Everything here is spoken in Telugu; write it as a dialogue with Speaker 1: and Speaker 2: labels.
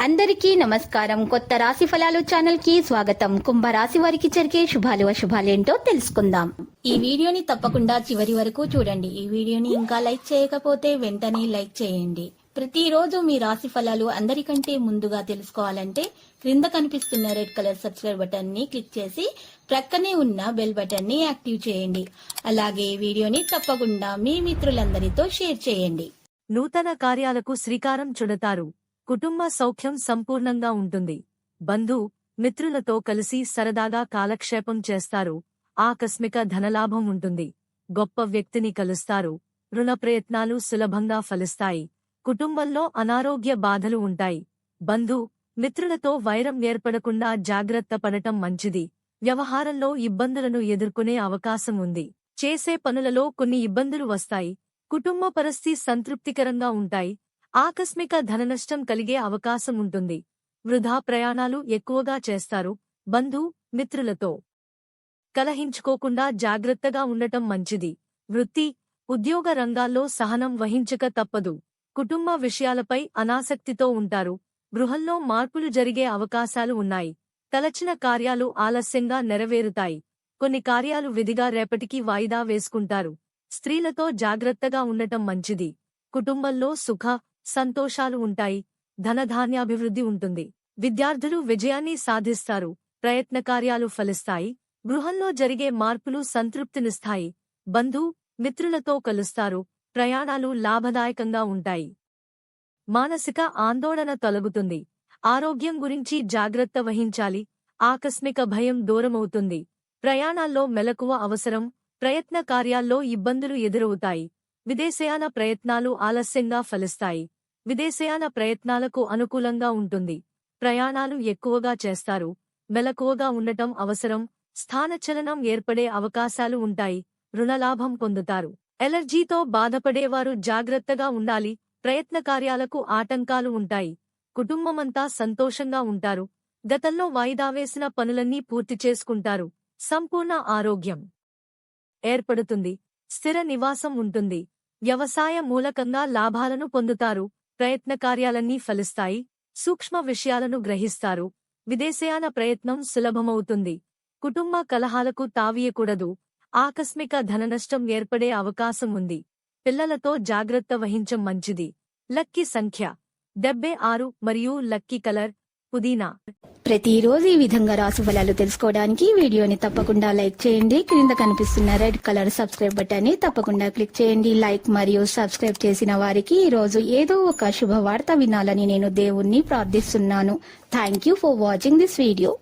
Speaker 1: అందరికీ నమస్కారం. కొత్త రాశి ఫలాలు ఛానల్ కి స్వాగతం. కుంభరాశి వారికి జరిగే శుభాలు అశుభాలేంటో తెలుసుకుందాం. ఈ వీడియోని తప్పకుండా చివరి వరకు చూడండి. ఈ వీడియోని ఇంకా లైక్ చేయకపోతే వెంటనే లైక్ చేయండి. ప్రతిరోజు మీ రాశి ఫలాలు అందరికంటే ముందుగా తెలుసుకోవాలంటే క్రింద కనిపిస్తున్న రెడ్ కలర్ సబ్స్క్రైబ్ బటన్ ని క్లిక్ చేసి ప్రక్కనే ఉన్న బెల్ బటన్ ని యాక్టివ్ చేయండి. అలాగే వీడియోని తప్పకుండా మీ మిత్రులందరితో షేర్ చేయండి.
Speaker 2: నూతన కార్యాలకు శ్రీకారం చుడతారు. కుటుంబ సౌఖ్యం సంపూర్ణంగా ఉంటుంది. బంధు మిత్రులతో కలిసి సరదాగా కాలక్షేపం చేస్తారు. ఆకస్మిక ధనలాభం ఉంటుంది. గొప్ప వ్యక్తిని కలుస్తారు. రుణ ప్రయత్నాలు సులభంగా ఫలిస్తాయి. కుటుంబంలో అనారోగ్య బాధలు ఉంటాయి. బంధు మిత్రులతో వైరం ఏర్పడకుండా జాగ్రత్త పడటం మంచిది. వ్యవహారంలో ఇబ్బందులను ఎదుర్కొనే అవకాశం ఉంది. చేసే పనులలో కొన్ని ఇబ్బందులు వస్తాయి. కుటుంబ పరిస్థితి సంతృప్తికరంగా ఉంటాయి. ఆకస్మిక ధననష్టం కలిగే అవకాశం ఉంటుంది. వృధా ప్రయాణాలు ఎక్కువగా చేస్తారు. బంధు మిత్రులతో కలహించుకోకుండా జాగ్రత్తగా ఉండటం మంచిది. వృత్తి ఉద్యోగ రంగాల్లో సహనం వహించక తప్పదు. కుటుంబ విషయాలపై అనాసక్తితో ఉంటారు. గృహంలో మార్పులు జరిగే అవకాశాలు ఉన్నాయి. తలచిన కార్యాలు ఆలస్యంగా నెరవేరుతాయి. కొన్ని కార్యాలు విధిగా రేపటికి వాయిదా వేసుకుంటారు. స్త్రీలతో జాగ్రత్తగా ఉండటం మంచిది. కుటుంబంలో సుఖ సంతోషాలు ఉంటాయి. ధనధాన్యాభివృద్ధి ఉంటుంది. విద్యార్థులు విజయాన్ని సాధిస్తారు. ప్రయత్న కార్యాలు ఫలిస్తాయి. గృహంలో జరిగే మార్పులు సంతృప్తినిస్తాయి. బంధు మిత్రులతో కలుస్తారు. ప్రయాణాలు లాభదాయకంగా ఉంటాయి. మానసిక ఆందోళన తొలగుతుంది. ఆరోగ్యం గురించి జాగ్రత్త వహించాలి. ఆకస్మిక భయం దూరమవుతుంది. ప్రయాణాల్లో మెలకువ అవసరం. ప్రయత్న కార్యాల్లో ఇబ్బందులు ఎదురవుతాయి. విదేశయాన ప్రయత్నాలు ఆలస్యంగా ఫలిస్తాయి. విదేశయాన ప్రయత్నాలకు అనుకూలంగా ఉంటుంది. ప్రయాణాలు ఎక్కువగా చేస్తారు. మెలకువగా ఉండటం అవసరం. స్థానచలనం ఏర్పడే అవకాశాలు ఉంటాయి. రుణలాభం పొందుతారు. ఎలర్జీతో బాధపడేవారు జాగ్రత్తగా ఉండాలి. ప్రయత్న కార్యాలకు ఆటంకాలు ఉంటాయి. కుటుంబమంతా సంతోషంగా ఉంటారు. గతంలో వాయిదా వేసిన పనులన్నీ పూర్తి చేసుకుంటారు. సంపూర్ణ ఆరోగ్యం ఏర్పడుతుంది. స్థిర నివాసం ఉంటుంది. వ్యవసాయ మూలకంగా లాభాలను పొందుతారు. ప్రయత్న కార్యాలన్నీ ఫలిస్తాయి. సూక్ష్మ విషయాలను గ్రహిస్తారు. విదేశయాన ప్రయత్నం సులభమవుతుంది. కుటుంబ కలహాలకు తావీయకూడదు. ఆకస్మిక ధననష్టం ఏర్పడే అవకాశం ఉంది. పిల్లలతో జాగ్రత్త వహించం మంచిది. లక్కీ సంఖ్య 76 మరియు లక్కీ కలర్ పుదీనా.
Speaker 1: ప్రతిరోజు ఈ విధంగా రాశి ఫలాలు తెలుసుకోవడానికి వీడియోని తప్పకుండా లైక్ చేయండి. క్రింద కనిపిస్తున్న రెడ్ కలర్ సబ్స్క్రైబ్ బటన్ ని తప్పకుండా క్లిక్ చేయండి. లైక్ మరియు సబ్స్క్రైబ్ చేసిన వారికి ఈ రోజు ఏదో ఒక శుభవార్త వినాలని నేను దేవుణ్ణి ప్రార్థిస్తున్నాను. Thank you for watching this video.